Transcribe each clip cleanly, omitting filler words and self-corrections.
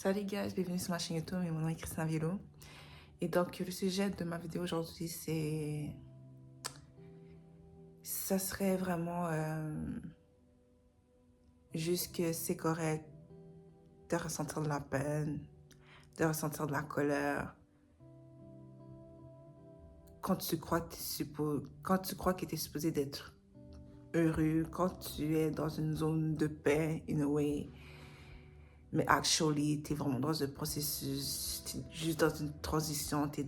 Salut guys, bienvenue sur ma chaîne YouTube, mon nom est Christina Vielo. Et donc le sujet de ma vidéo aujourd'hui ça serait vraiment juste que c'est correct de ressentir de la peine, de ressentir de la colère. Quand tu crois que tu es supposé d'être heureux, quand tu es dans une zone de paix, in a way, mais actually, tu es vraiment dans un processus, tu es juste dans une transition, tu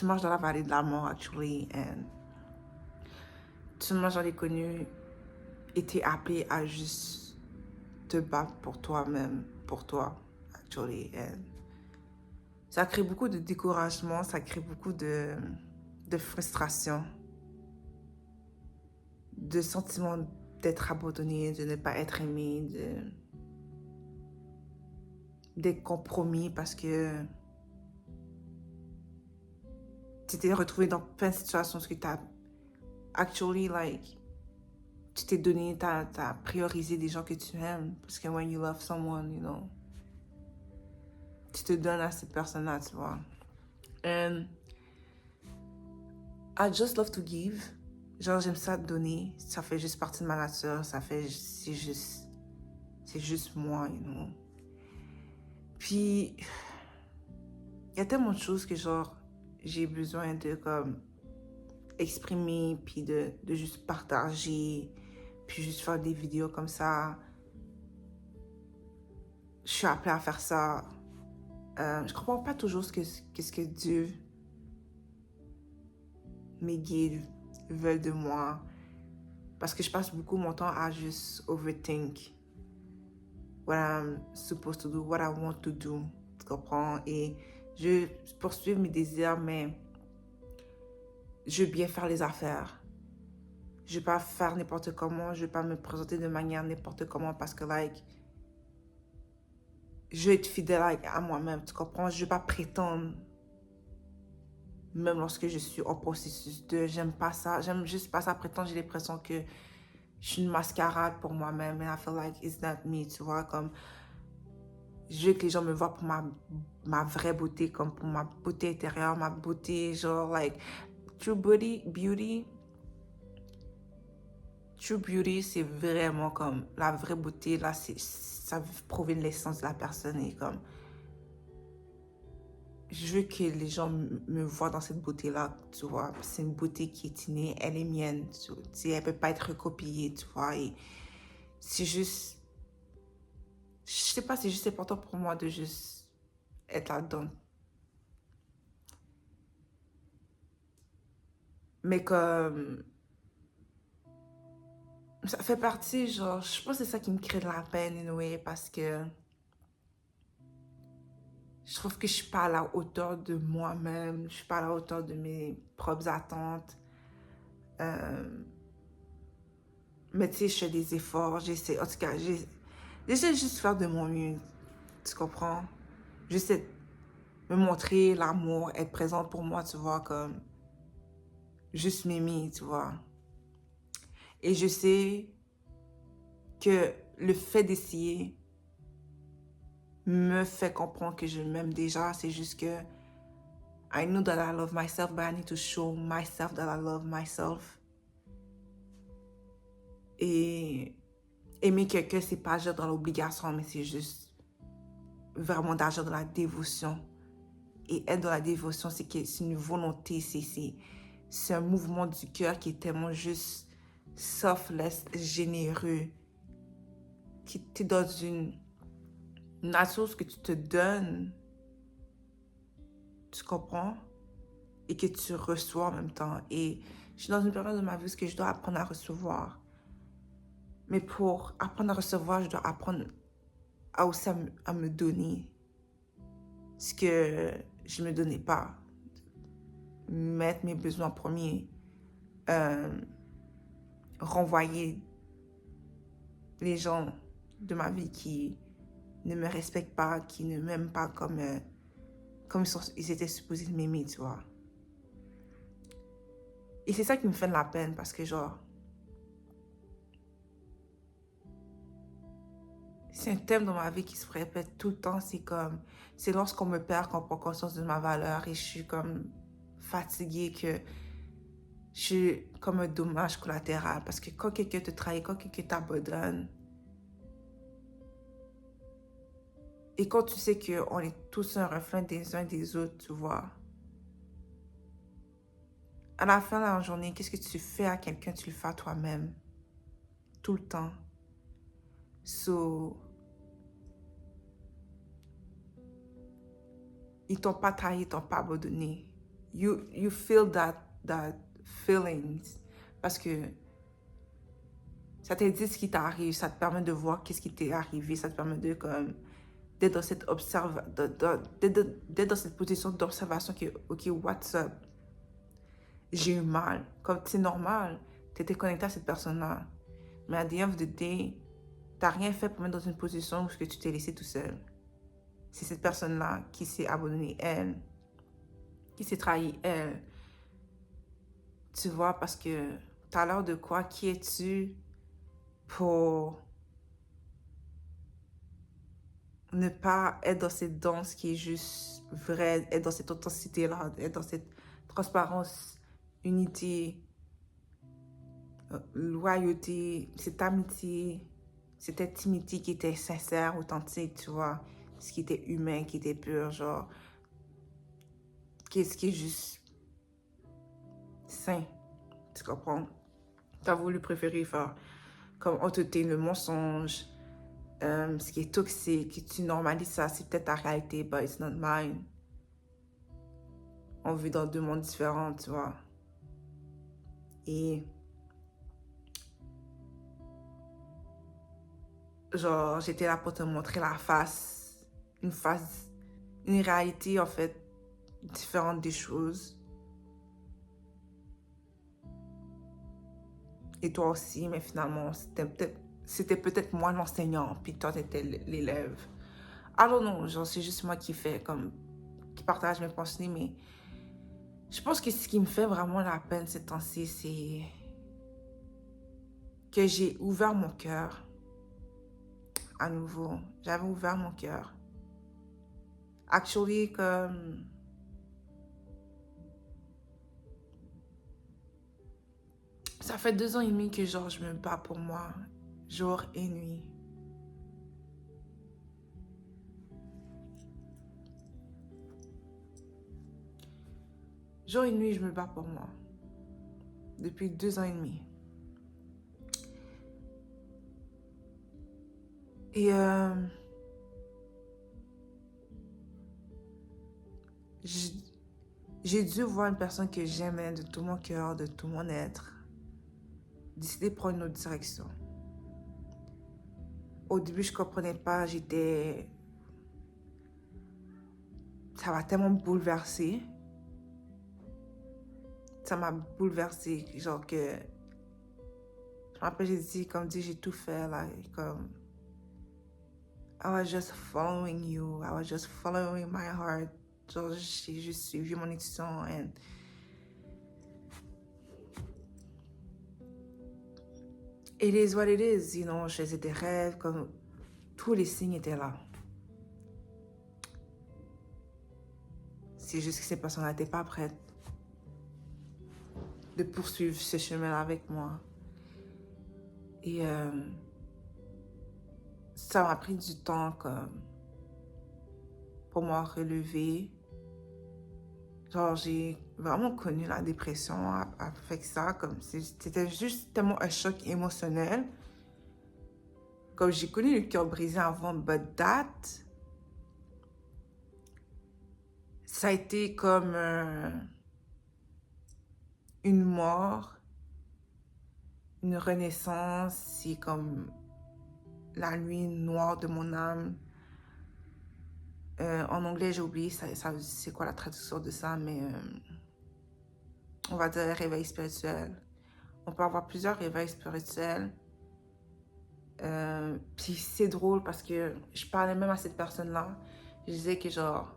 marches dans la vallée de la mort, actually, and tout le monde j'en ai connu et t'es appelé à juste te battre pour toi-même, pour toi, actually, and ça crée beaucoup de découragement, ça crée beaucoup de frustration, de sentiment d'être abandonné, de ne pas être aimé, d'être compromis parce que tu t'es retrouvé dans plein de situations où tu as actually, like, tu t'es donné, t'as priorisé des gens que tu aimes. Parce que when you love someone, you know, tu te donnes à cette personne-là, tu vois. And I just love to give. Genre, j'aime ça donner. Ça fait juste partie de ma nature. C'est juste moi, you know. Puis, il y a tellement de choses que, genre, j'ai besoin de, comme, exprimer, puis de juste partager, puis juste faire des vidéos comme ça. Je suis appelée à faire ça. Je comprends pas toujours ce que Dieu, mes guides, veulent de moi. Parce que je passe beaucoup mon temps à juste overthink what I'm supposed to do, what I want to do. Tu comprends? Et je poursuis mes désirs, mais je veux bien faire les affaires. Je veux pas faire n'importe comment, je veux pas me présenter de manière n'importe comment parce que, like, je veux être fidèle à moi-même, tu comprends? Je veux pas prétendre, même lorsque je suis en processus de, j'aime pas ça, j'aime juste pas ça prétendre, j'ai l'impression que je suis une mascarade pour moi-même, and I feel like it's not me, tu vois, comme, je veux que les gens me voient pour ma vraie beauté, comme pour ma beauté intérieure, ma beauté, genre, like, true beauty, c'est vraiment comme, la vraie beauté, là, ça provient de l'essence de la personne, et comme, je veux que les gens me voient dans cette beauté-là, tu vois. C'est une beauté qui est innée, elle est mienne, tu sais, elle peut pas être recopiée, tu vois. Et c'est juste, je sais pas, c'est juste important pour moi de juste être là-dedans. Mais comme, ça fait partie, genre, je pense que c'est ça qui me crée de la peine, anyway, parce que je trouve que je suis pas à la hauteur de moi-même, je suis pas à la hauteur de mes propres attentes. Mais tu sais, je fais des efforts, j'essaie, en tout cas, j'essaie juste de faire de mon mieux, tu comprends? J'essaie de me montrer l'amour, être présente pour moi, tu vois, comme juste m'aimer, tu vois. Et je sais que le fait d'essayer me fait comprendre que je m'aime déjà, c'est juste que I know that I love myself, but I need to show myself that I love myself. Et aimer quelqu'un, c'est pas agir dans l'obligation, mais c'est juste vraiment d'agir dans la dévotion. Et être dans la dévotion, c'est une volonté, c'est un mouvement du cœur qui est tellement juste selfless, généreux, qui t'es dans une nature que tu te donnes, tu comprends, et que tu reçois en même temps. Et je suis dans une période de ma vie où je dois apprendre à recevoir. Mais pour apprendre à recevoir, je dois apprendre à aussi à me donner ce que je ne me donnais pas. Mettre mes besoins premiers. Renvoyer les gens de ma vie qui ne me respectent pas, qui ne m'aiment pas comme ils étaient supposés m'aimer, tu vois. Et c'est ça qui me fait de la peine parce que, genre, c'est un thème dans ma vie qui se répète tout le temps. C'est lorsqu'on me perd qu'on prend conscience de ma valeur et je suis comme fatiguée que je suis comme un dommage collatéral. Parce que quand quelqu'un te trahit, quand quelqu'un t'abandonne, et quand tu sais qu'on est tous un reflet des uns des autres, tu vois, à la fin de la journée, qu'est-ce que tu fais à quelqu'un, tu le fais à toi-même. Tout le temps. So, ils t'ont pas trahi, ils t'ont pas abandonné. You feel that feelings. Parce que ça te dit ce qui t'arrive, ça te permet de voir qu'est-ce qui t'est arrivé, ça te permet de comme d'être dans cette d'être dans cette position d'observation que ok, what's up? J'ai eu mal. Comme c'est normal, tu étais connecté à cette personne-là. Mais à the end of the day, t'as rien fait pour mettre dans une position où tu t'es laissé tout seul. C'est cette personne-là qui s'est abandonnée, elle, qui s'est trahie, elle. Tu vois, parce que t'as l'air de quoi? Qui es-tu pour ne pas être dans cette danse qui est juste vraie, être dans cette authenticité-là, être dans cette transparence, unité, loyauté, cette amitié, cette intimité qui était sincère, authentique, tu vois, ce qui était humain, qui était pur, genre, qu'est-ce qui est juste sain, tu comprends? T'as voulu préférer faire comme honnêteté, le mensonge, ce qui est toxique, tu normalises ça, c'est peut-être ta réalité, but it's not mine. On vit dans deux mondes différents, tu vois. Et genre, j'étais là pour te montrer la face, une réalité en fait différente des choses. Et toi aussi, mais finalement, c'était peut-être moi l'enseignant, puis toi, t'étais l'élève. Alors non, genre, c'est juste moi qui partage mes pensées, mais je pense que ce qui me fait vraiment la peine ces temps-ci, c'est que j'ai ouvert mon cœur à nouveau. J'avais ouvert mon cœur. Actually, comme... Ça fait 2 ans et demi que genre, je me bats pour moi, jour et nuit. Jour et nuit, je me bats pour moi. Depuis 2 ans et demi. Et j'ai dû voir une personne que j'aimais de tout mon cœur, de tout mon être, décider de prendre une autre direction. Au début, je comprenais pas, ça m'a tellement bouleversée. Ça m'a bouleversée, genre que... Je me rappelle, j'ai tout fait, là, comme... I was just following you, I was just following my heart. Genre, j'ai juste suivi mon intuition, and... It is what it is, you know, je faisais des rêves, comme... Tous les signes étaient là. C'est juste que ces personnes-là n'étaient pas prêtes de poursuivre ce chemin-là avec moi. Et ça m'a pris du temps comme pour moi relever. Genre, j'ai vraiment connu la dépression avec ça. Comme c'était juste tellement un choc émotionnel. Comme j'ai connu le cœur brisé avant, but that, ça a été comme une mort, une renaissance. C'est comme la nuit noire de mon âme. En anglais, j'ai oublié c'est quoi la traduction de ça, mais on va dire réveil spirituel. On peut avoir plusieurs réveils spirituels. Puis c'est drôle parce que je parlais même à cette personne-là. Je disais que genre,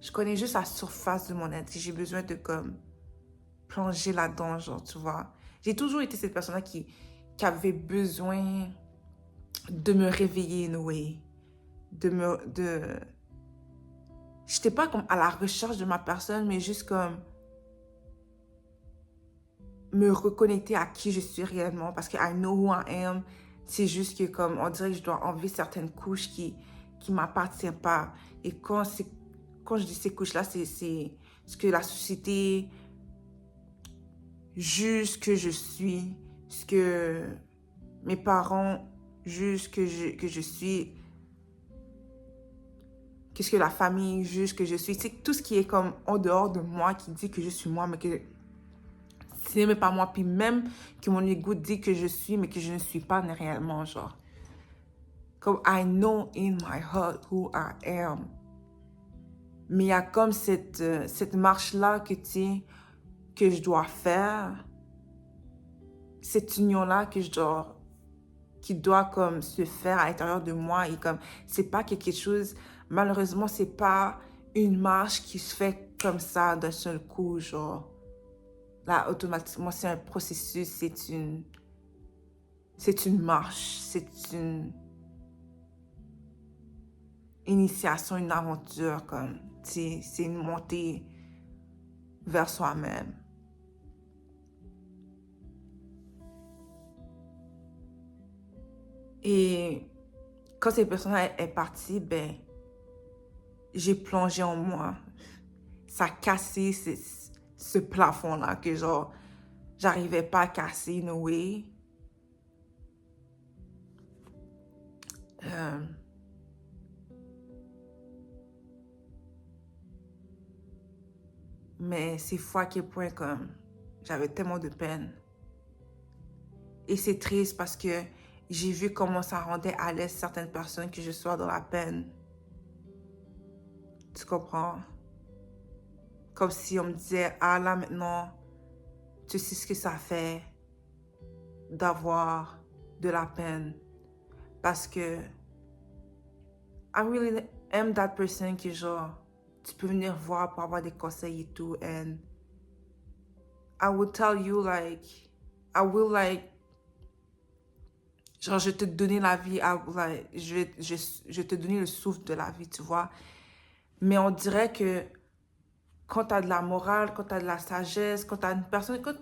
je connais juste la surface de mon être. J'ai besoin de comme plonger là-dedans, genre, tu vois. J'ai toujours été cette personne-là qui qui avait besoin de me réveiller, in a way. J'étais pas comme à la recherche de ma personne, mais juste comme me reconnecter à qui je suis réellement. Parce que I know who I am. C'est juste que comme on dirait que je dois enlever certaines couches qui m'appartiennent pas. Et quand je dis ces couches-là, c'est ce que la société juge que je suis, ce que mes parents jugent que je suis, qu'est-ce que la famille juge que je suis. C'est tout ce qui est comme en dehors de moi qui dit que je suis moi, mais que ce n'est même pas moi. Puis même que mon ego dit que je suis, mais que je ne suis pas réellement, genre. Comme I know in my heart who I am. Mais il y a comme cette marche-là que je dois faire. Cette union-là qui doit comme se faire à l'intérieur de moi. Et comme, c'est pas quelque chose, malheureusement, c'est pas une marche qui se fait comme ça d'un seul coup, genre. Là, automatiquement, c'est un processus, c'est une marche, c'est une initiation, une aventure, comme, c'est une montée vers soi-même. Et quand cette personne est partie, ben, j'ai plongé en moi. Ça a cassé ce plafond-là que, genre, j'arrivais pas à casser, in a way. Mais c'est fou à quel point, comme, j'avais tellement de peine. Et c'est triste parce que j'ai vu comment ça rendait à l'aise certaines personnes que je sois dans la peine. Tu comprends? Comme si on me disait, ah là maintenant, tu sais ce que ça fait d'avoir de la peine. Parce que I really am that person que genre, tu peux venir voir pour avoir des conseils et tout. And I will tell you like, I will like, genre je vais te donner la vie, like, je vais te donner le souffle de la vie, tu vois. Mais on dirait que quand tu as de la morale, quand tu as de la sagesse, quand tu as une personne, quand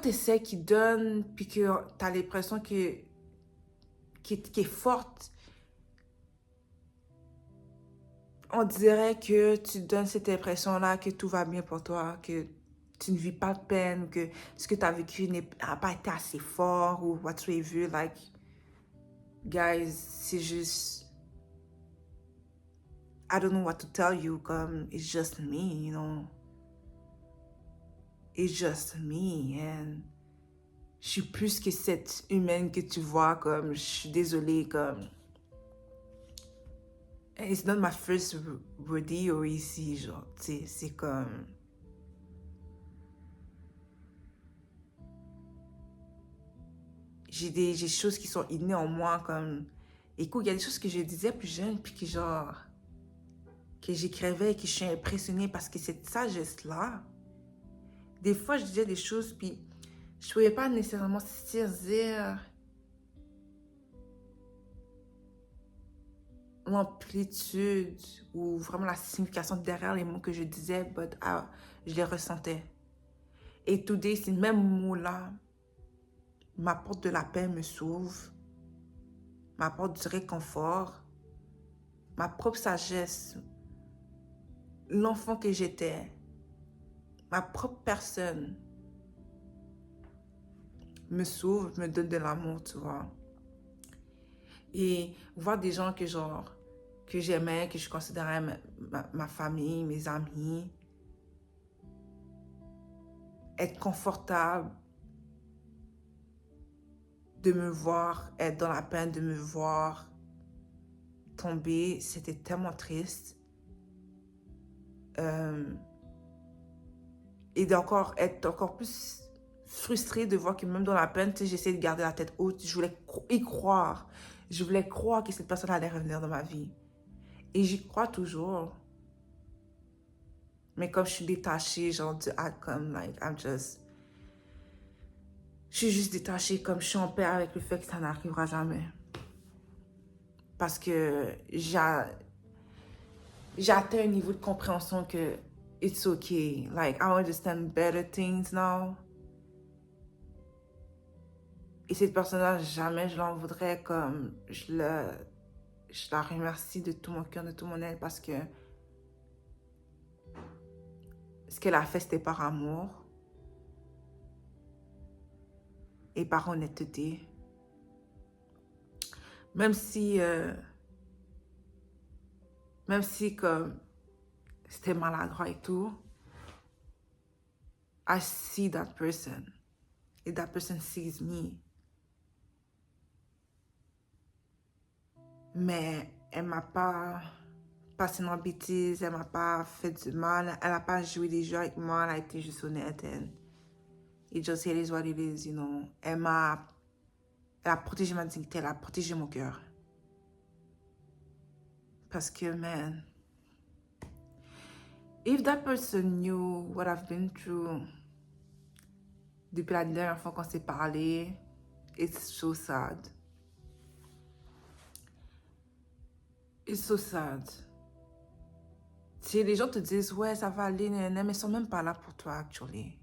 tu essaies qui donne, puis que tu as l'impression qui est forte, on dirait que tu donnes cette impression-là que tout va bien pour toi, que tu ne vis pas de peine, que ce que tu as vécu n'a pas été assez fort ou what tu as vu. Like, guys, c'est juste, I don't know what to tell you, comme, it's just me, you know. It's just me, and je suis plus que cette humaine que tu vois, comme, je suis désolée, comme, it's not my first rodeo ici, genre, tu sais, c'est comme, j'ai des choses qui sont innées en moi, comme, écoute, il y a des choses que je disais plus jeune, puis que genre, que j'écrivais et que je suis impressionnée parce que cette sagesse-là, des fois, je disais des choses, puis je ne pouvais pas nécessairement saisir l'amplitude ou vraiment la signification derrière les mots que je disais, but je les ressentais. Et today, ces mêmes mots-là m'apportent de la paix, me sauvent, m'apportent du réconfort, ma propre sagesse, l'enfant que j'étais, ma propre personne me sauve, me donne de l'amour, tu vois. Et voir des gens que genre, que j'aimais, que je considérais ma famille, mes amis, être confortable de me voir être dans la peine, de me voir tomber, c'était tellement triste. Et d'encore être encore plus frustrée de voir que même dans la peine, tu sais, j'essayais de garder la tête haute. Je voulais y croire. Je voulais croire que cette personne allait revenir dans ma vie. Et j'y crois toujours. Mais comme je suis détachée, genre, comme, like, I'm just... je suis juste détachée, comme je suis en paix avec le fait que ça n'arrivera jamais. Parce que j'ai atteint un niveau de compréhension que it's okay. Like, I understand better things now. Et cette personne-là, jamais je l'en voudrais, comme je la remercie de tout mon cœur, de tout mon être, parce que ce qu'elle a fait, c'était par amour et par honnêteté. Même si comme c'était maladroit et tout, I see that person. Et that person sees me. Mais elle m'a pas passé dans bêtise, elle m'a pas fait du mal, elle a pas joué des jeux avec moi, elle a été juste honnête. It just it is what it is, you know. Elle a protégé ma dignité, elle a protégé mon cœur. Parce que, man, if that person knew what I've been through depuis la dernière fois qu'on s'est parlé, it's so sad. It's so sad. Si les gens te disent, ouais, ça va aller, mais ils sont même pas là pour toi, actually.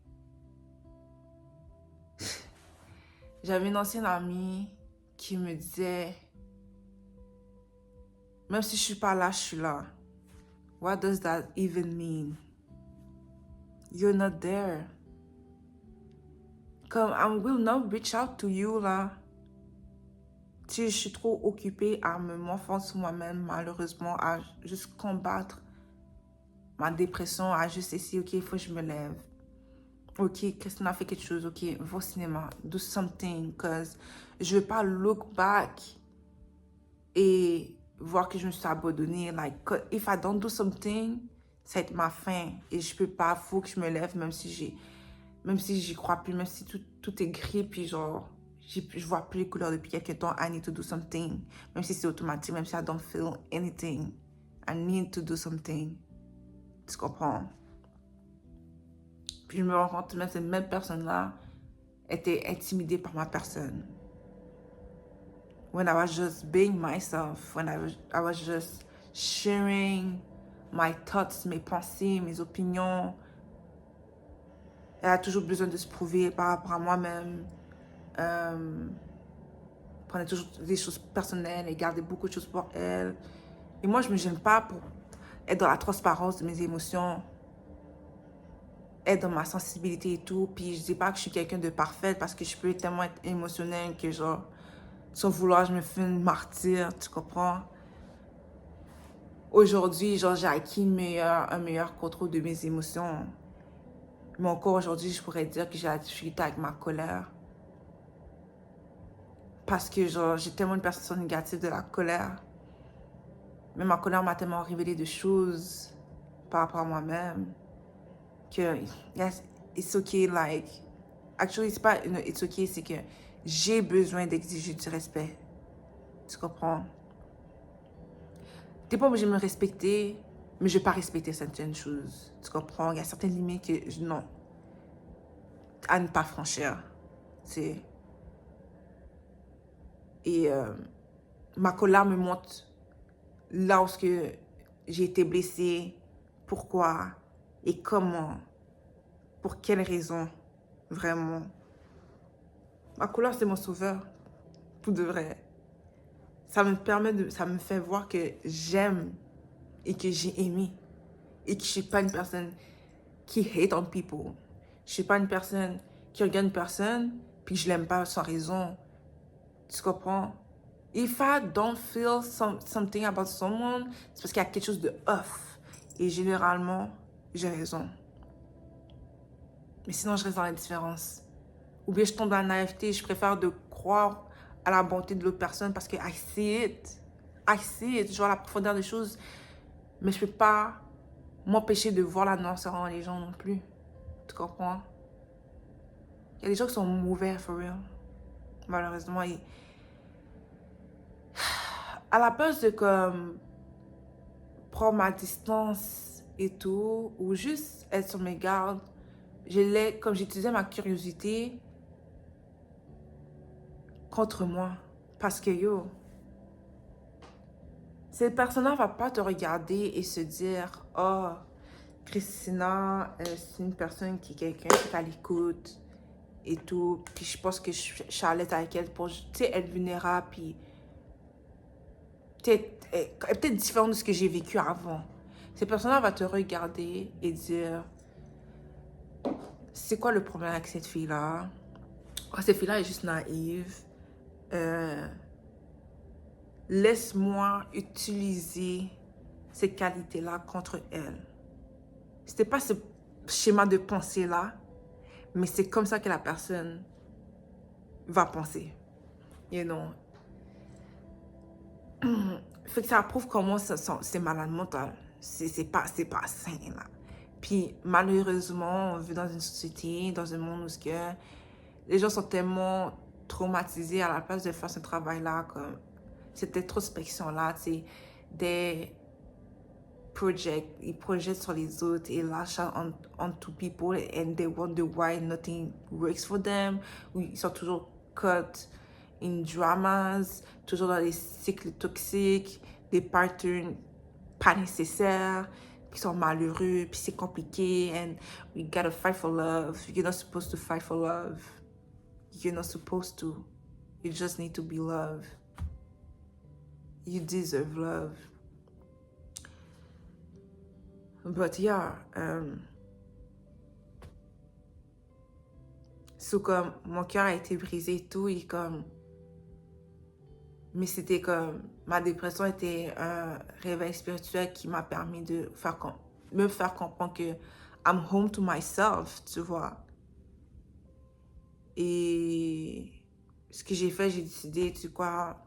J'avais une ancienne amie qui me disait, même si je suis pas là, je suis là. What does that even mean? You're not there. Comme, I will not reach out to you, là. Si je suis trop occupée à me morfondre sur moi-même, malheureusement, à juste combattre ma dépression, à juste essayer, ok, il faut que je me lève. Ok, Christine a fait quelque chose, ok, va au cinéma, do something, cause je veux pas look back et voir que je me suis abandonnée. Like, if I don't do something, ça va être ma fin. Et je peux pas, faut que je me lève, même si j'y crois plus, même si tout est gris, puis genre, je vois plus les couleurs depuis quelques temps. I need to do something. Même si c'est automatique, même si I don't feel anything. I need to do something. Tu comprends? Puis je me rends compte, même cette même personne-là était intimidée par ma personne. When I was just being myself, when I was just sharing my thoughts, mes pensées, mes opinions. Elle a toujours besoin de se prouver par rapport à moi-même. Prenait toujours des choses personnelles et gardait beaucoup de choses pour elle. Et moi, je ne me gêne pas pour être dans la transparence de mes émotions, être dans ma sensibilité et tout. Puis je dis pas que je suis quelqu'un de parfaite parce que je peux tellement être émotionnelle que genre, sans vouloir, je me fais une martyre, tu comprends? Aujourd'hui, genre, j'ai acquis un meilleur contrôle de mes émotions. Mais encore aujourd'hui, je pourrais dire que j'ai la difficulté avec ma colère. Parce que genre, j'ai tellement une perception négative de la colère. Mais ma colère m'a tellement révélé de choses par rapport à moi-même que, yes, it's okay, like, actually, c'est pas it's okay, c'est que j'ai besoin d'exiger du respect. Tu comprends? T'es pas obligé de me respecter, mais je vais pas respecter certaines choses. Tu comprends? Il y a certaines limites que, non, à ne pas franchir. C'est... Et ma colère me montre là où j'ai été blessée, pourquoi et comment, pour quelles raisons, vraiment. Ma colère, c'est mon sauveur, pour de vrai. Ça me fait voir que j'aime et que j'ai aimé. Et que je suis pas une personne qui hate on people. Je suis pas une personne qui regarde une personne puis je l'aime pas sans raison. Tu comprends? If I don't feel something about someone, c'est parce qu'il y a quelque chose de off. Et généralement, j'ai raison. Mais sinon, je reste dans l'indifférence. Ou bien je tombe dans la naïveté, je préfère de croire à la bonté de l'autre personne parce que I see it. I see it. Je vois la profondeur des choses. Mais je peux pas m'empêcher de voir la noirceur dans les gens non plus. Tu comprends? Il y a des gens qui sont mauvais, for real. Malheureusement, à la place de comme prendre ma distance et tout, ou juste être sur mes gardes, comme j'utilisais ma curiosité contre moi. Parce que yo, cette personne-là va pas te regarder et se dire, oh, Christina, c'est une personne qui est quelqu'un qui est à l'écoute et tout. Puis je pense que je suis à l'aise avec elle pour, tu sais, être vulnérable. Puis peut-être, elle est peut-être différente de ce que j'ai vécu avant. Cette personne-là va te regarder et dire, c'est quoi le problème avec cette fille-là? Oh, cette fille-là est juste naïve. Laisse-moi utiliser ces qualités-là contre elle. C'était pas ce schéma de pensée-là, mais c'est comme ça que la personne va penser. You know? Fait que ça prouve comment c'est malade mental. C'est pas sain, là. Puis malheureusement, on vit dans une société, dans un monde où que les gens sont tellement traumatisés à la place de faire ce travail-là, comme cette introspection-là, tu sais, des ils projettent sur les autres et lâchent onto people and they wonder why nothing works for them. Ou ils sont toujours caught in dramas, toujours dans des cycles toxiques, des patterns pas nécessaires, qui sont malheureux, puis c'est compliqué, and we gotta fight for love. You're not supposed to fight for love. You're not supposed to. You just need to be loved. You deserve love. But yeah, comme mon cœur a été brisé et tout, et comme, mais c'était comme, ma dépression était un réveil spirituel qui m'a permis de me faire comprendre que I'm home to myself, tu vois. Et ce que j'ai fait, j'ai décidé, tu sais quoi,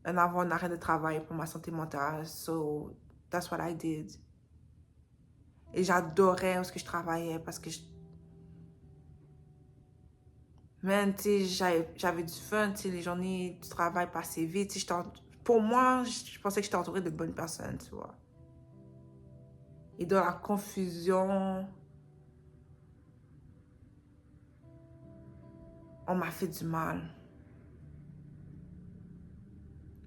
avoir un arrêt de travail pour ma santé mentale. So, that's what I did. Et j'adorais où je travaillais parce que man, tu sais, j'avais du fun, tu sais, les journées du travail passaient vite. Tu sais, pour moi, je pensais que j'étais entourée de bonnes personnes, tu vois. Et dans la confusion, on m'a fait du mal.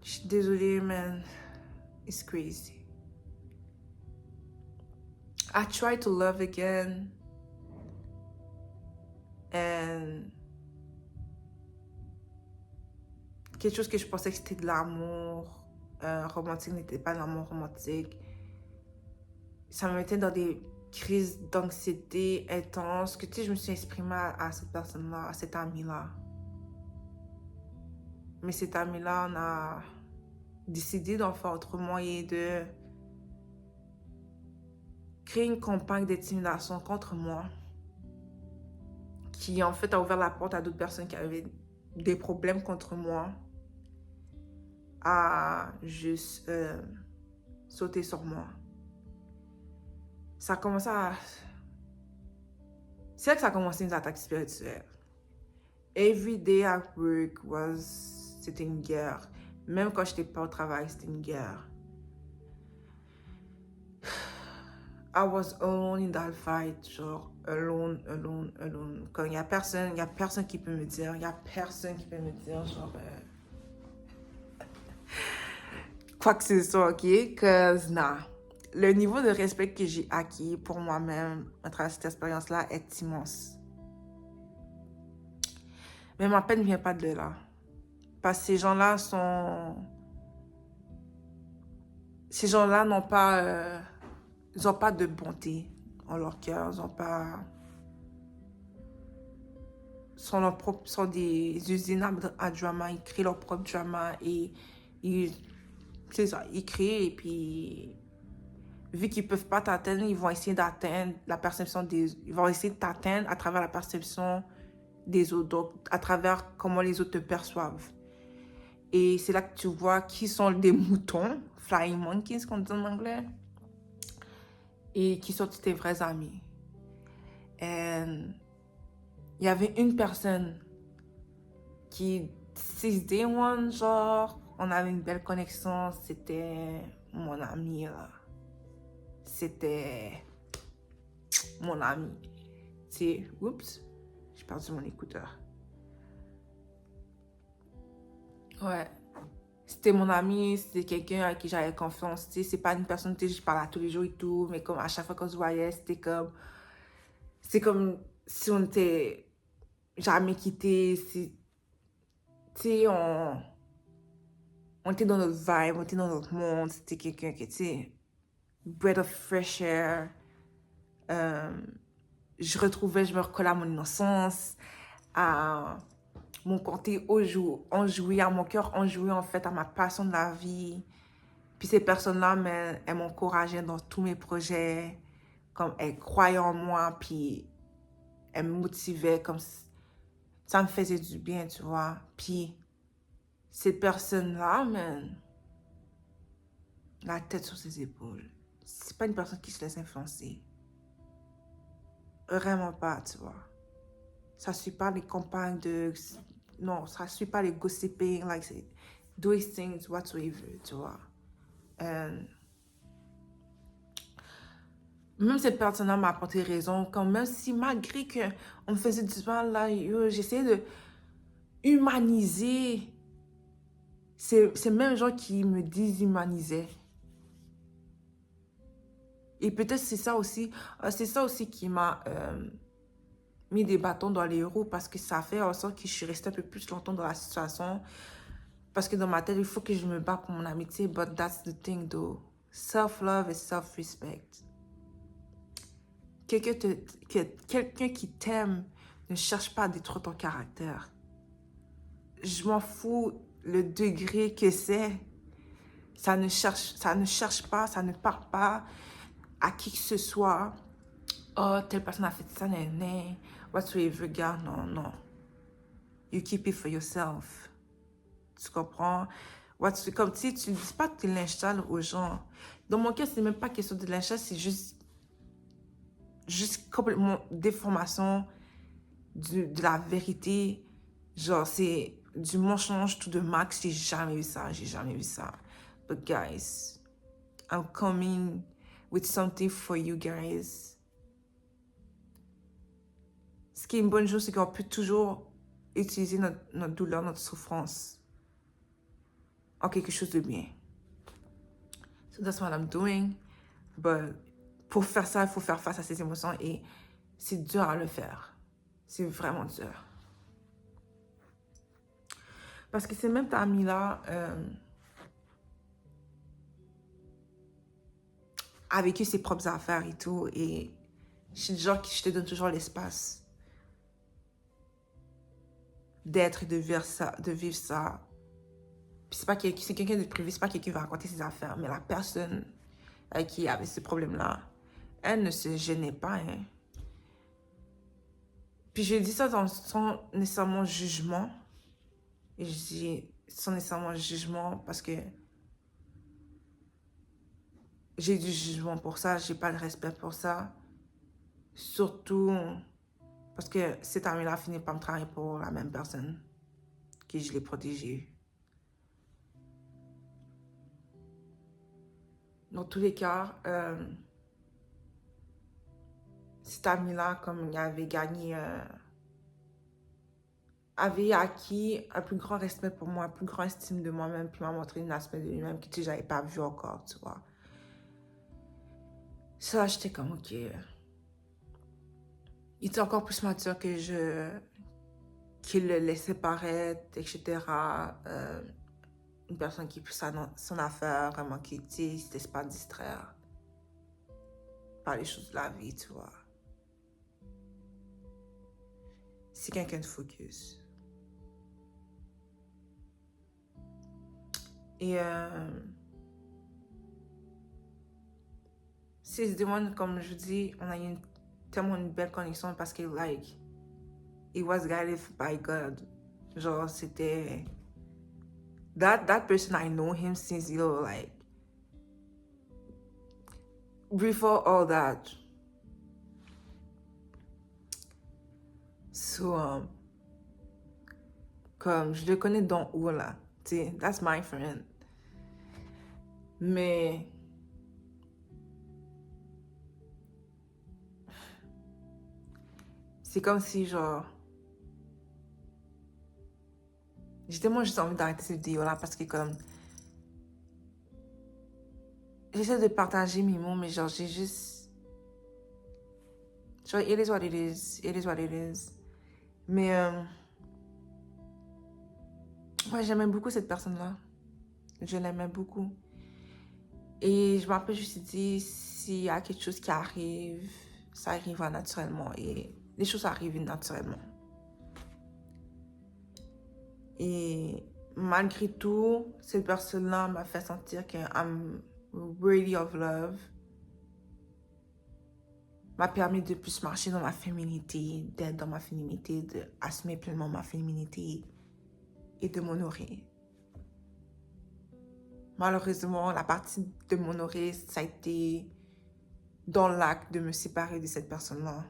Je suis désolée, man. It's crazy. I tried to love again. And quelque chose que je pensais que c'était de l'amour romantique n'était pas de l'amour romantique. Ça me mettait dans des crises d'anxiété intenses que, tu sais, je me suis exprimée à cette personne-là, à cet ami-là. Mais cet ami-là, on a décidé d'en faire autrement et de créer une campagne d'intimidation contre moi qui, en fait, a ouvert la porte à d'autres personnes qui avaient des problèmes contre moi à juste sauter sur moi. Ça a commencé à... C'est là que ça a commencé une attaque spirituelle. Every day at work c'était une guerre. Même quand j'étais pas au travail, c'était une guerre. I was alone in that fight, genre alone. Quand il y a personne qui peut me dire, genre quoi que ce soit, ok? Cause nah. Le niveau de respect que j'ai acquis pour moi-même à travers cette expérience-là est immense. Mais ma peine ne vient pas de là. Parce que ces gens-là n'ont pas... ils n'ont pas de bonté en leur cœur. Ils n'ont pas... sont des usines à drama. Ils créent leur propre drama et c'est ça, ils créent et puis... Vu qu'ils ne peuvent pas t'atteindre, ils vont essayer d'atteindre la perception des... Ils vont essayer de t'atteindre à travers la perception des autres, donc à travers comment les autres te perçoivent. Et c'est là que tu vois qui sont des moutons, flying monkeys, qu'on dit en anglais, et qui sont tes vrais amis. Et il y avait une personne qui, since day one, genre, on avait une belle connexion, c'était mon ami, là. C'était mon ami. C'est, oups, j'ai perdu mon écouteur. Ouais. C'était mon ami, c'était quelqu'un à qui j'avais confiance. Tu sais, c'est pas une personne, tu sais, je parle à tous les jours et tout, mais comme à chaque fois qu'on se voyait, c'était comme. C'est comme si on était jamais quittés. Tu sais, on était dans notre vibe, on était dans notre monde. C'était quelqu'un qui, tu sais, breath of fresh air. Euh, je me recollais à mon innocence, à mon côté enjoué, à mon cœur enjoué en fait, à ma passion de la vie. Puis ces personnes-là, elles m'encourageaient dans tous mes projets, comme elles croyaient en moi, puis elles me motivaient, comme ça me faisait du bien, tu vois. Puis ces personnes-là, man, la tête sur ses épaules, c'est pas une personne qui se laisse influencer. Vraiment pas, tu vois. Ça suit pas les campagnes de... Non, ça suit pas les gossiping, like, doing things whatsoever, tu vois. And même cette personne-là m'a apporté raison, quand même si malgré qu'on me faisait du mal, là, j'essayais de humaniser ces mêmes gens qui me déshumanisaient. Et peut-être c'est ça aussi qui m'a mis des bâtons dans les roues parce que ça fait en sorte que je suis restée un peu plus longtemps dans la situation. Parce que dans ma tête, il faut que je me bats pour mon amitié. But that's the thing, though. Self-love et self-respect. Quelqu'un qui t'aime ne cherche pas à détruire ton caractère. Je m'en fous le degré que c'est. Ça ne cherche pas, ça ne parle pas à qui que ce soit. Oh, telle personne a fait ça, nan, whatsoever, regarde, non, non. You keep it for yourself. Tu comprends? Comme tu ne dis pas que tu linges sale aux gens. Dans mon cas, c'est même pas question de linge sale, c'est juste complètement déformation de la vérité. Genre, c'est du mensonge tout de max. J'ai jamais vu ça, j'ai jamais vu ça. But guys, I'm coming with something for you guys. Ce qui est une bonne chose, c'est qu'on peut toujours utiliser notre douleur, notre souffrance en quelque chose de bien. So that's what I'm doing. But pour faire ça, il faut faire face à ses émotions et c'est dur à le faire. C'est vraiment dur. Parce que ces mêmes amis-là a vécu ses propres affaires et tout. Et je suis du genre qui je te donne toujours l'espace d'être et de vivre ça. Puis c'est quelqu'un de privé, c'est pas quelqu'un qui va raconter ses affaires. Mais la personne avec qui il avait ce problème-là, elle ne se gênait pas. Hein. Puis je dis ça sans nécessairement jugement. Et je dis sans nécessairement jugement parce que j'ai du jugement pour ça, j'ai pas de respect pour ça. Surtout parce que cet ami-là finit par me travailler pour la même personne que je l'ai protégée. Dans tous les cas, cet ami-là, comme il avait gagné, avait acquis un plus grand respect pour moi, un plus grand estime de moi-même, puis m'a montré un aspect de lui-même que je n'avais pas vu encore, tu vois. Ça, j'étais comme, ok. Il était encore plus mature qu'il le laissait paraître, etc. Une personne qui pousse son affaire, vraiment qui, tu sais, se laisse pas distraire par les choses de la vie, tu vois. C'est quelqu'un de focus. Et c'est des one, comme je dis, on a eu tellement une belle connexion parce que, like, it was guided by God. Genre, c'était... That person, I know him since, like, before all that. So, comme je le connais dans où, là. Tu sais, that's my friend. Mais... c'est comme si, genre... J'ai tellement juste envie d'arrêter cette vidéo-là parce que comme... J'essaie de partager mes mots, mais genre, j'ai juste... Genre, it is what it is. It is what it is. Mais... ouais, j'aimais beaucoup cette personne-là. Je l'aimais beaucoup. Et je m'appelle, je me suis dit, s'il y a quelque chose qui arrive, ça arrivera naturellement. Et les choses arrivent naturellement. Et malgré tout, cette personne-là m'a fait sentir que I'm worthy of love. M'a permis de plus marcher dans ma féminité, d'être dans ma féminité, d'assumer pleinement ma féminité et de m'honorer. Malheureusement, la partie de m'honorer, ça a été dans l'acte de me séparer de cette personne-là.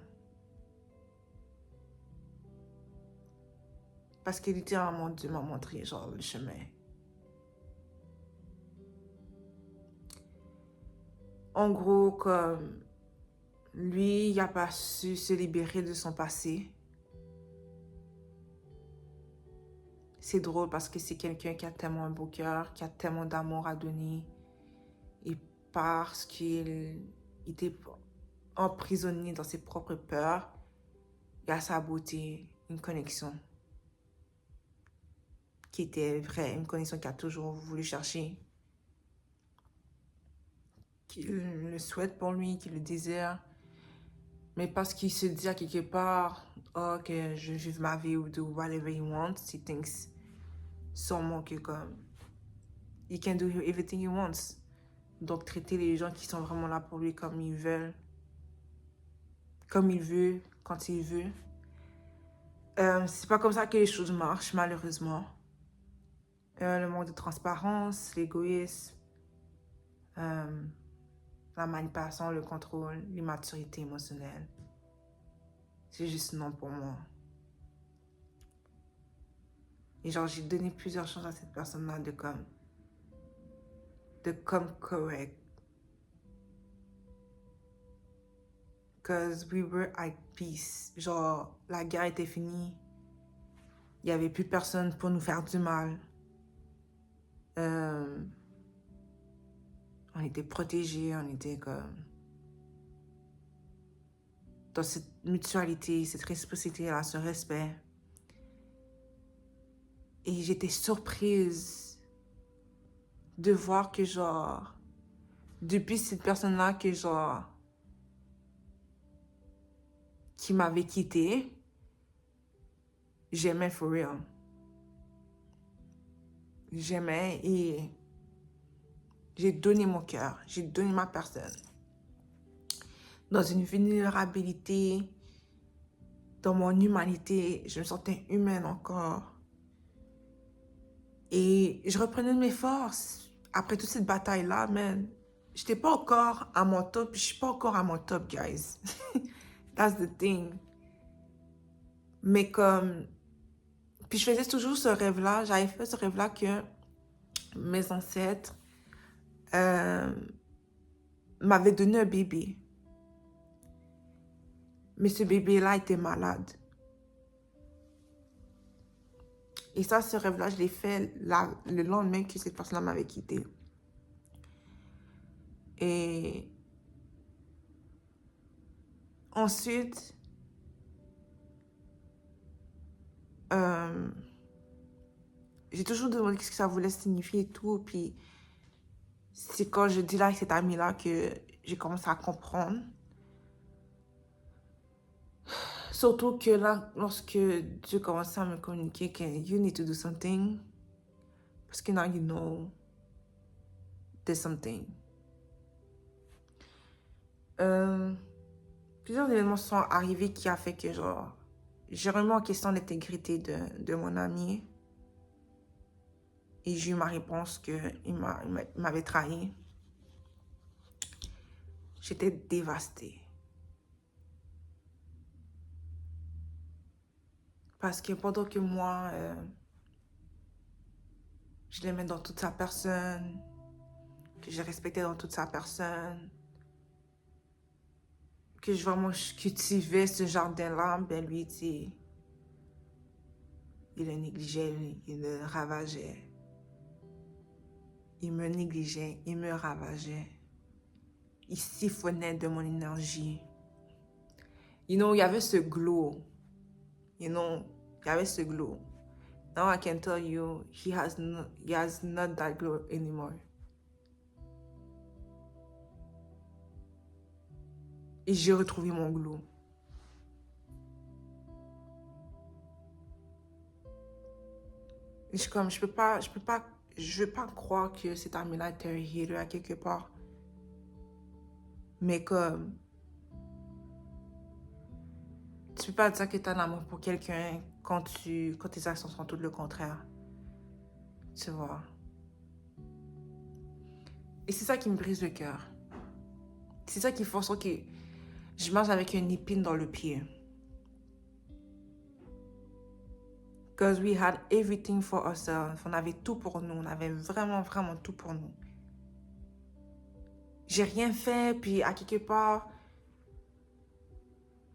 Parce que littéralement, Dieu m'a montré genre le chemin. En gros, comme lui, il n'a pas su se libérer de son passé. C'est drôle parce que c'est quelqu'un qui a tellement un beau cœur, qui a tellement d'amour à donner. Et parce qu'il était emprisonné dans ses propres peurs, il y a sa beauté, une connexion qui était vraie, une connexion qu'il a toujours voulu chercher, qu'il le souhaite pour lui, qu'il le désire, mais parce qu'il se dit à quelque part, oh, que je vive ma vie ou do whatever he wants, he thinks sûrement que comme, he can do everything he wants. Donc traiter les gens qui sont vraiment là pour lui comme ils veulent, comme il veut, quand il veut. C'est pas comme ça que les choses marchent, malheureusement. Le manque de transparence, l'égoïsme, la manipulation, le contrôle, l'immaturité émotionnelle. C'est juste non pour moi. Et genre, j'ai donné plusieurs chances à cette personne-là de come correct. Because we were at peace. Genre, la guerre était finie. Il n'y avait plus personne pour nous faire du mal. On était protégés, on était comme... dans cette mutualité, cette réciprocité-là, ce respect. Et j'étais surprise de voir que genre... depuis cette personne-là que genre... qui m'avait quitté, j'aimais for real. J'aimais et j'ai donné mon cœur, j'ai donné ma personne. Dans une vulnérabilité, dans mon humanité, je me sentais humaine encore. Et je reprenais de mes forces. Après toute cette bataille-là, man, j'étais pas encore à mon top, je suis pas encore à mon top, guys. That's the thing. Mais comme... Puis je faisais toujours ce rêve-là, j'avais fait ce rêve-là que mes ancêtres m'avaient donné un bébé. Mais ce bébé-là était malade. Et ça, ce rêve-là, je l'ai fait le lendemain que cette personne-là m'avait quitté. Et ensuite, j'ai toujours demandé ce que ça voulait signifier et tout. Puis c'est quand je dis là avec cet ami-là que j'ai commencé à comprendre. Surtout que là, lorsque Dieu commençait à me communiquer que you need to do something, parce que now you know there's something. Plusieurs événements sont arrivés qui a fait que genre, j'ai remis en question l'intégrité de mon ami. Et j'ai eu ma réponse qu'il m'avait trahi. J'étais dévastée. Parce que pendant que moi, je l'aimais dans toute sa personne, que je respectais dans toute sa personne, que je cultivais ce jardin-là, ben lui, tu sais, il le négligeait, il le ravageait. Il me négligeait, il me ravageait. Il siphonnait de mon énergie. Il y avait ce glow. Il y avait ce glow. Now I can tell you, he has not that glow anymore. Et j'ai retrouvé mon glow. Je veux pas croire que cet ami-là était un hater à quelque part. Mais comme, tu peux pas dire que tu as un amour pour quelqu'un quand tes actions sont tout le contraire. Tu vois. Et c'est ça qui me brise le cœur. C'est ça qui fait en sorte que je marche avec une épine dans le pied. Because we had everything for ourselves. On avait tout pour nous. On avait vraiment, vraiment tout pour nous. J'ai rien fait, puis à quelque part,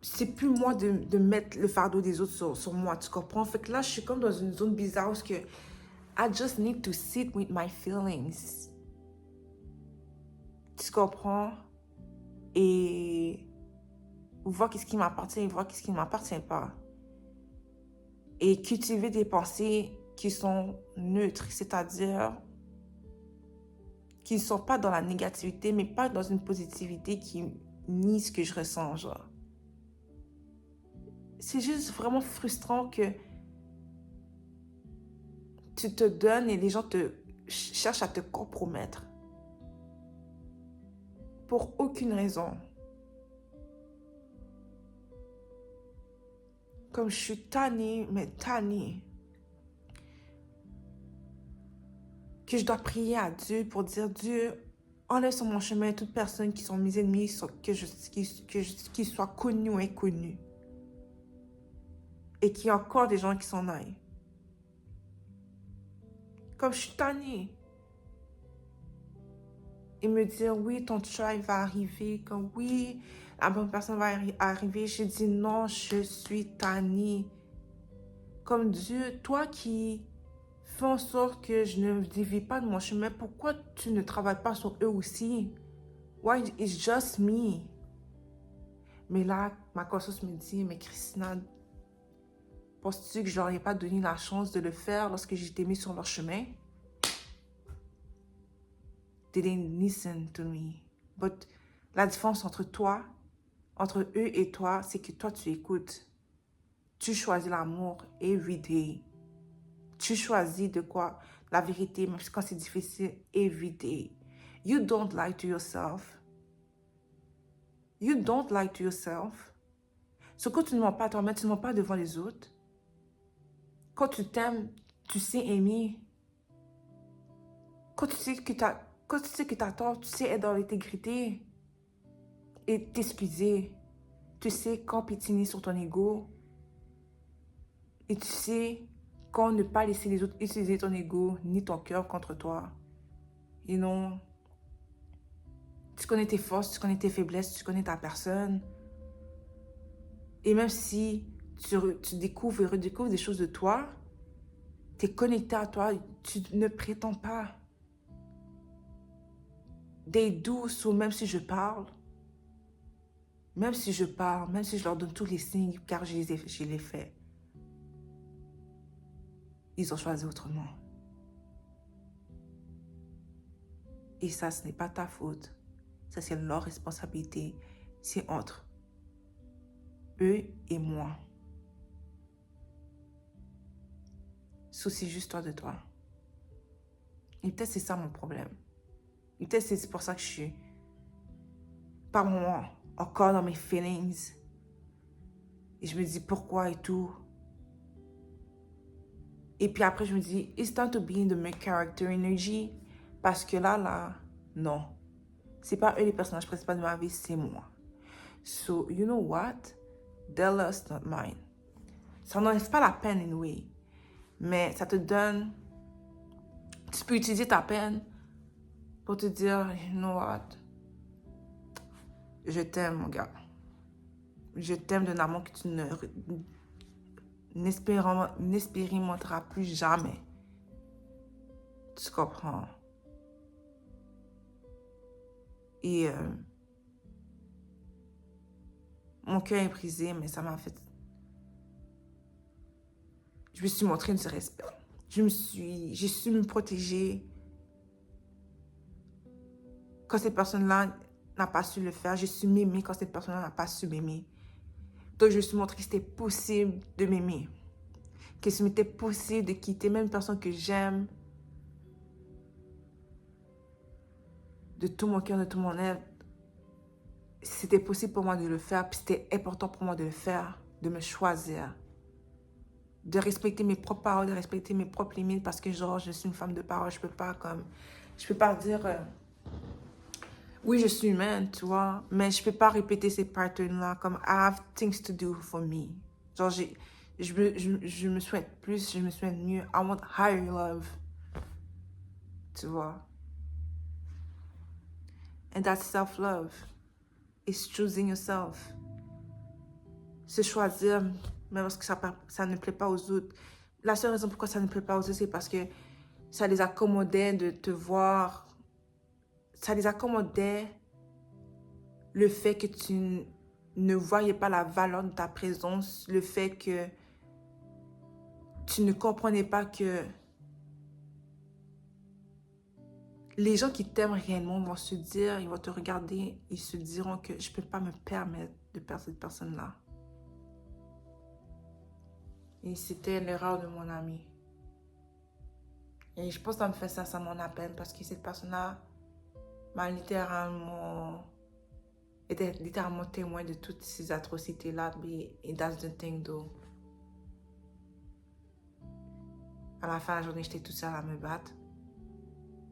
c'est plus moi de mettre le fardeau des autres sur moi, tu comprends? Fait que là, je suis comme dans une zone bizarre où que I just need to sit with my feelings. Tu comprends? Et voir qu'est-ce qui m'appartient et voir qu'est-ce qui ne m'appartient pas. Et cultiver des pensées qui sont neutres, c'est-à-dire qui ne sont pas dans la négativité, mais pas dans une positivité qui nie ce que je ressens, genre. C'est juste vraiment frustrant que tu te donnes et les gens cherchent à te compromettre. Pour aucune raison. Comme je suis tannée, mais tannée. Que je dois prier à Dieu pour dire, Dieu, enlève sur mon chemin toutes personnes qui sont mes ennemis, qui soient connus ou inconnus. Et qu'il y a encore des gens qui s'en aillent. Comme je suis tannée. Et me dire, oui, ton trial va arriver. Comme oui, la bonne personne va arriver. Je dis, non, je suis tannée. Comme Dieu, toi qui fais en sorte que je ne dévie pas de mon chemin, pourquoi tu ne travailles pas sur eux aussi? Why it's just me? Mais là, ma conscience me dit, mais Christina, penses-tu que je leur ai pas donné la chance de le faire lorsque j'étais mis sur leur chemin? They didn't listen to me. But la différence entre eux et toi, c'est que toi, tu écoutes. Tu choisis l'amour every day. Tu choisis de quoi? La vérité, même quand c'est difficile, every day. You don't lie to yourself. You don't lie to yourself. Ce que tu ne mens pas à toi-même, tu ne mens pas devant les autres. Quand tu t'aimes, tu sais aimer. Quand tu sais que tu as tort, tu sais être dans l'intégrité et t'excuser. Tu sais quand pétiner sur ton ego. Et tu sais quand ne pas laisser les autres utiliser ton ego ni ton cœur contre toi. You know, tu connais tes forces, tu connais tes faiblesses, tu connais ta personne. Et même si tu découvres et redécouvres des choses de toi, tu es connecté à toi, tu ne prétends pas. Des douces, ou même si je parle, même si je leur donne tous les signes, car je les fais. Ils ont choisi autrement. Et ça, ce n'est pas ta faute. Ça, c'est leur responsabilité. C'est entre eux et moi. Soucie juste toi de toi. Et peut-être c'est ça mon problème. Et peut-être c'est pour ça que je suis par moments encore dans mes feelings. Et je me dis pourquoi et tout. Et puis après, je me dis, it's time to be in the main character energy. Parce que là, non. C'est pas eux les personnages principaux de ma vie, c'est moi. So, you know what? Their loss, not mine. Ça n'enlève pas la peine, anyway. Mais ça te donne... Tu peux utiliser ta peine pour te dire, you know what? Je t'aime, mon gars. Je t'aime d'un amour que tu ne n'expérimentera plus jamais. Tu comprends? Et mon cœur est brisé, mais ça m'a fait... Je me suis montré du respect. J'ai su me protéger. Quand cette personne-là n'a pas su le faire, j'ai su m'aimer quand cette personne-là n'a pas su m'aimer. Donc, je me suis montré que c'était possible de m'aimer. Que ce m'était possible de quitter même une personne que j'aime. De tout mon cœur, de tout mon être. C'était possible pour moi de le faire. Puis c'était important pour moi de le faire. De me choisir. De respecter mes propres paroles, de respecter mes propres limites. Parce que genre, je suis une femme de parole. Je peux pas dire... oui, je suis humaine, tu vois. Mais je peux pas répéter ces patterns-là. Comme, I have things to do for me. Genre, je me souhaite plus, je me souhaite mieux. I want higher love. Tu vois. And that's self-love. It's choosing yourself. Se choisir, même lorsque ça ne plaît pas aux autres. La seule raison pourquoi ça ne plaît pas aux autres, c'est parce que ça les accommodait de te voir. Ça les accommodait le fait que tu ne voyais pas la valeur de ta présence. Le fait que tu ne comprenais pas que les gens qui t'aiment réellement vont se dire, ils vont te regarder, ils se diront que je ne peux pas me permettre de perdre cette personne-là. Et c'était l'erreur de mon ami. Et je pense que ça me fait ça m'en a peine parce que cette personne-là était littéralement témoin de toutes ces atrocités-là. Et that's the thing, though. À la fin de la journée, j'étais toute seule à me battre.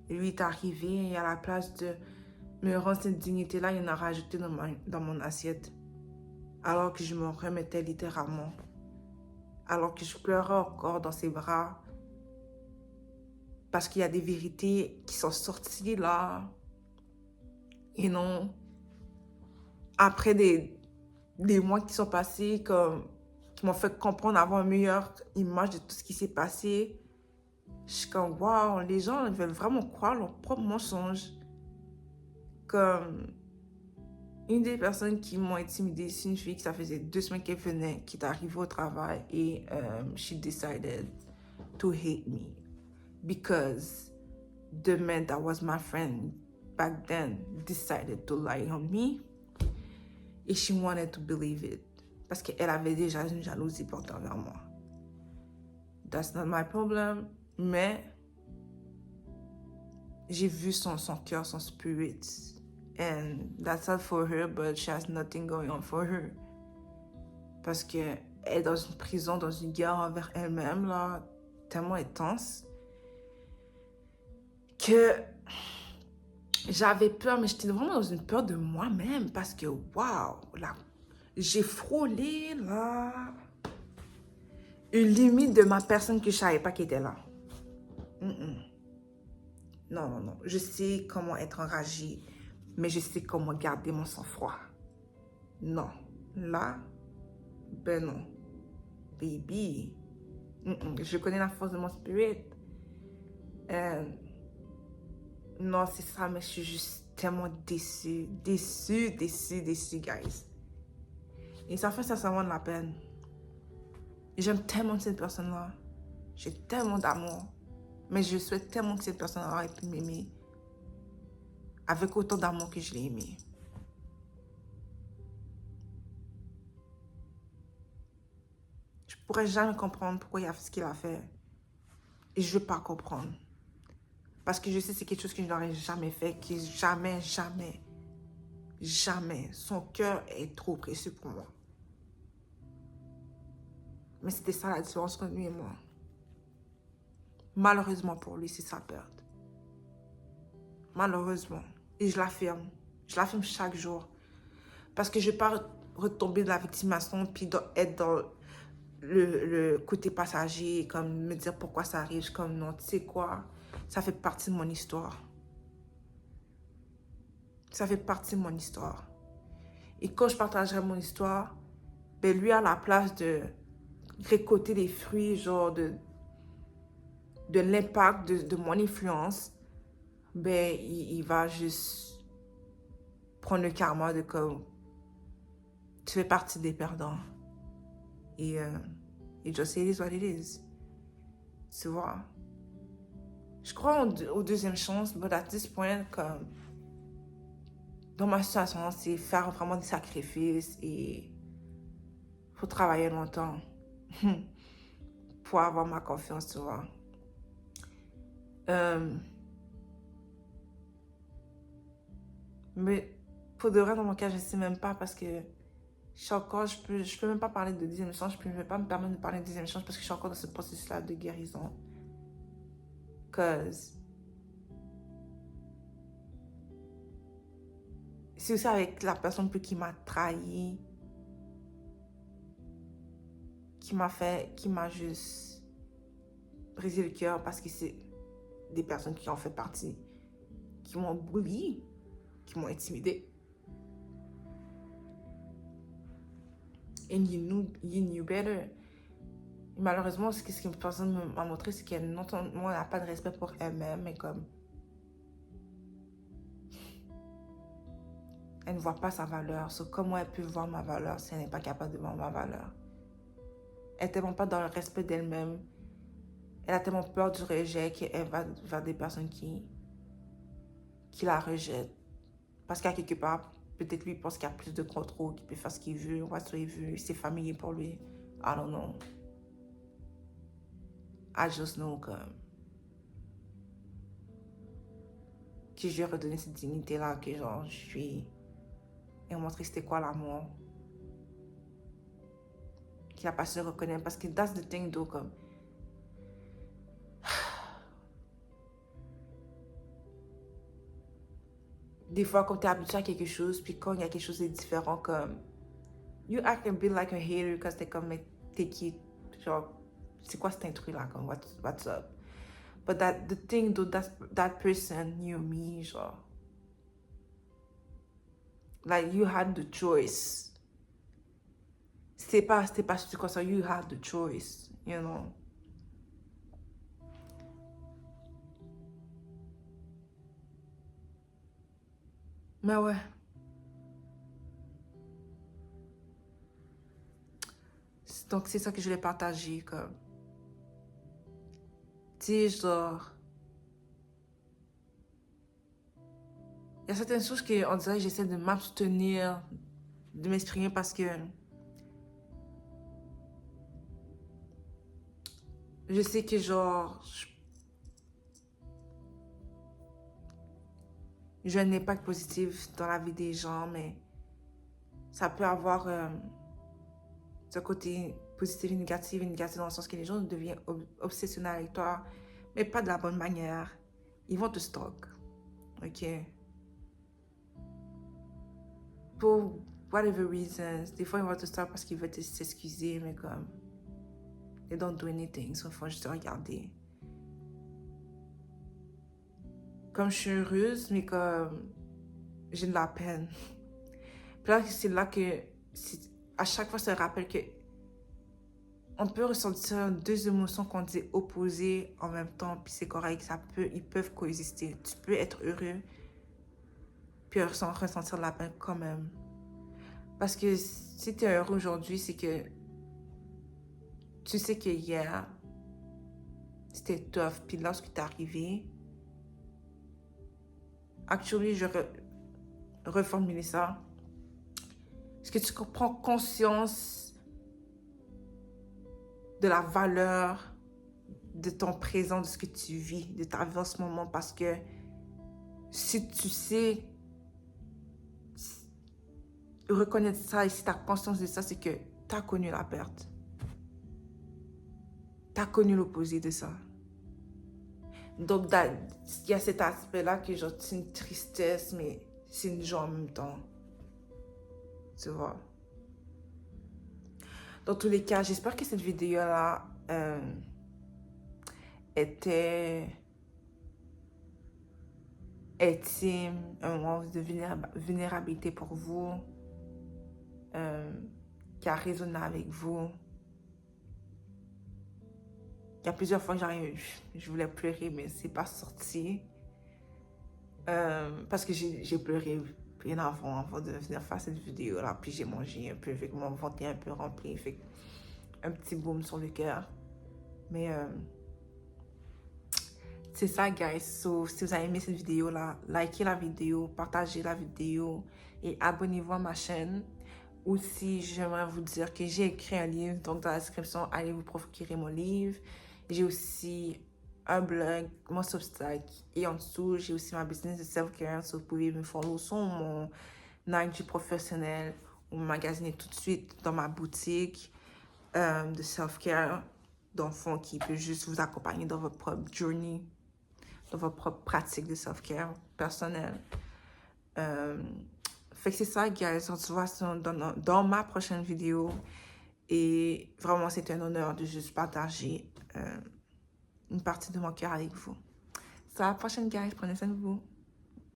Et lui est arrivé et à la place de me rendre cette dignité-là, il en a rajouté dans mon assiette. Alors que je me remettais littéralement. Alors que je pleurais encore dans ses bras. Parce qu'il y a des vérités qui sont sorties là. Et non. Après des mois qui sont passés, qui m'ont fait comprendre, avoir une meilleure image de tout ce qui s'est passé. Je suis comme, waouh, les gens ils veulent vraiment croire leurs propres mensonges. Comme une des personnes qui m'ont intimidée, c'est une fille qui ça faisait 2 semaines qu'elle venait, qui est arrivée au travail et she decided to hate me because the man that was my friend back then decided to lie on me et she wanted to believe it parce qu'elle avait déjà une jalousie portée envers moi. That's not my problem, mais j'ai vu son cœur, son spirit. And that's all for her, but she has nothing going on for her. Parce qu'elle est dans une prison, dans une guerre envers elle-même, là, tellement intense, que j'avais peur, mais j'étais vraiment dans une peur de moi-même, parce que, waouh, là, j'ai frôlé, là, une limite de ma personne que je savais pas qu'elle était là. Non, non, non. Je sais comment être enragée, mais je sais comment garder mon sang-froid. Non. Là, ben non. Baby. Je connais la force de mon spirit. Non, c'est ça, mais je suis juste tellement déçue. Déçue, guys. Et ça fait sincèrement de la peine. J'aime tellement cette personne-là. J'ai tellement d'amour. Mais je souhaite tellement que cette personne-là ait pu m'aimer avec autant d'amour que je l'ai aimé. Je pourrais jamais comprendre pourquoi il a fait ce qu'il a fait. Et je ne veux pas comprendre. Parce que je sais que c'est quelque chose que je n'aurais jamais fait. Que jamais, jamais, jamais. Son cœur est trop précieux pour moi. Mais c'était ça la différence entre lui et moi. Malheureusement pour lui, c'est sa perte. Malheureusement. Et je l'affirme. Je l'affirme chaque jour. Parce que je ne vais pas retomber dans la victimisation puis être dans le côté passager, comme me dire pourquoi ça arrive. Comme non, tu sais quoi, ça fait partie de mon histoire. Ça fait partie de mon histoire. Et quand je partagerai mon histoire, ben lui à la place de récolter les fruits, genre, de l'impact de mon influence, ben, il va juste prendre le karma de comme, tu fais partie des perdants. Et just it is what it is. Tu vois? Je crois aux deuxièmes chances, but at this point, comme, dans ma situation, c'est faire vraiment des sacrifices et faut travailler longtemps pour avoir ma confiance, tu vois. Mais pour de vrai, dans mon cas, je ne sais même pas parce que je suis encore, je peux même pas parler de deuxième chance, je peux même pas me permettre de parler de deuxième chance parce que je suis encore dans ce processus-là de guérison. Cause c'est aussi avec la personne qui m'a trahi, qui m'a juste brisé le cœur parce que c'est des personnes qui en fait partie, qui m'ont bully, qui m'ont intimidé. And you knew better. Et malheureusement, ce que une personne m'a montré, c'est qu'elle n'a pas de respect pour elle-même, mais comme elle ne voit pas sa valeur. So, comment elle peut voir ma valeur si elle n'est pas capable de voir ma valeur? Elle n'est tellement pas dans le respect d'elle-même. Elle a tellement peur du rejet qu'elle va vers des personnes qui la rejettent. Parce qu'à quelque part, peut-être lui pense qu'il a plus de contrôle, qu'il peut faire ce qu'il veut, what il veut, c'est familier pour lui. I don't know. I just know que je lui ai redonné cette dignité-là, que genre, je suis... Et montrer c'était quoi l'amour. Qu'il n'a pas su reconnaître. Parce que that's the thing, though, comme... Des fois, quand tu es habitué à quelque chose, puis quand il y a quelque chose de différent, comme... You act a bit like a hater, parce que t'es comme, mais t'es qui? Genre, c'est quoi cet intrus-là, comme, what's up? But the thing, though, that person knew me, genre... Like, you had the choice. C'était pas comme ça, you had the choice, you know? Mais ouais. Donc, c'est ça que je voulais partager, comme... Tu sais, genre... Il y a certaines choses qu'on dirait que j'essaie de m'abstenir, de m'exprimer parce que... Je sais que, genre... J'ai un impact positif dans la vie des gens, mais... Ça peut avoir... ce côté positif et négatif dans le sens que les gens deviennent obsessionnels avec toi, mais pas de la bonne manière. Ils vont te stalk, ok? Pour whatever reasons, des fois ils vont te stalk parce qu'ils veulent s'excuser, mais comme... They don't do anything, so il faut juste regarder. Comme je suis heureuse, mais comme... J'ai de la peine. Puis là, c'est là que... À chaque fois, ça rappelle que on peut ressentir deux émotions qu'on dit opposées en même temps, puis c'est correct, ils peuvent coexister. Tu peux être heureux, puis ressentir de la peine quand même. Parce que si tu es heureux aujourd'hui, c'est que tu sais que hier, c'était tough, puis lorsque tu es arrivé, actually, je reformuler ça. Est-ce que tu prends conscience de la valeur de ton présent, de ce que tu vis, de ta vie en ce moment, parce que si tu sais reconnaître ça et si tu as conscience de ça, c'est que tu as connu la perte. Tu as connu l'opposé de ça. Donc, il y a cet aspect-là que genre, c'est une tristesse, mais c'est une joie en même temps. Tu vois? Dans tous les cas, j'espère que cette vidéo-là était intime, un moment de vulnérabilité pour vous, qui a résonné avec vous. Il y a plusieurs fois que je voulais pleurer, mais c'est pas sorti. Parce que j'ai pleuré bien avant de venir faire cette vidéo là. Puis j'ai mangé un peu, fait que mon ventre est un peu rempli, fait un petit boom sur le cœur. Mais c'est ça, guys. So, si vous avez aimé cette vidéo là, likez la vidéo, partagez la vidéo et abonnez-vous à ma chaîne. Aussi, j'aimerais vous dire que j'ai écrit un livre, donc dans la description, allez vous procurer mon livre. J'ai aussi un blog, mon Substack, et en dessous, j'ai aussi ma business de self-care, so vous pouvez me follow sur mon IG professionnel ou me magasiner tout de suite dans ma boutique de self-care, dans le fond, qui peut juste vous accompagner dans votre propre journey, dans votre propre pratique de self-care personnelle. Fait que c'est ça, guys. On se voit dans ma prochaine vidéo. Et vraiment, c'est un honneur de juste partager une partie de mon cœur avec vous. C'est la prochaine, guys. Prenez soin de vous.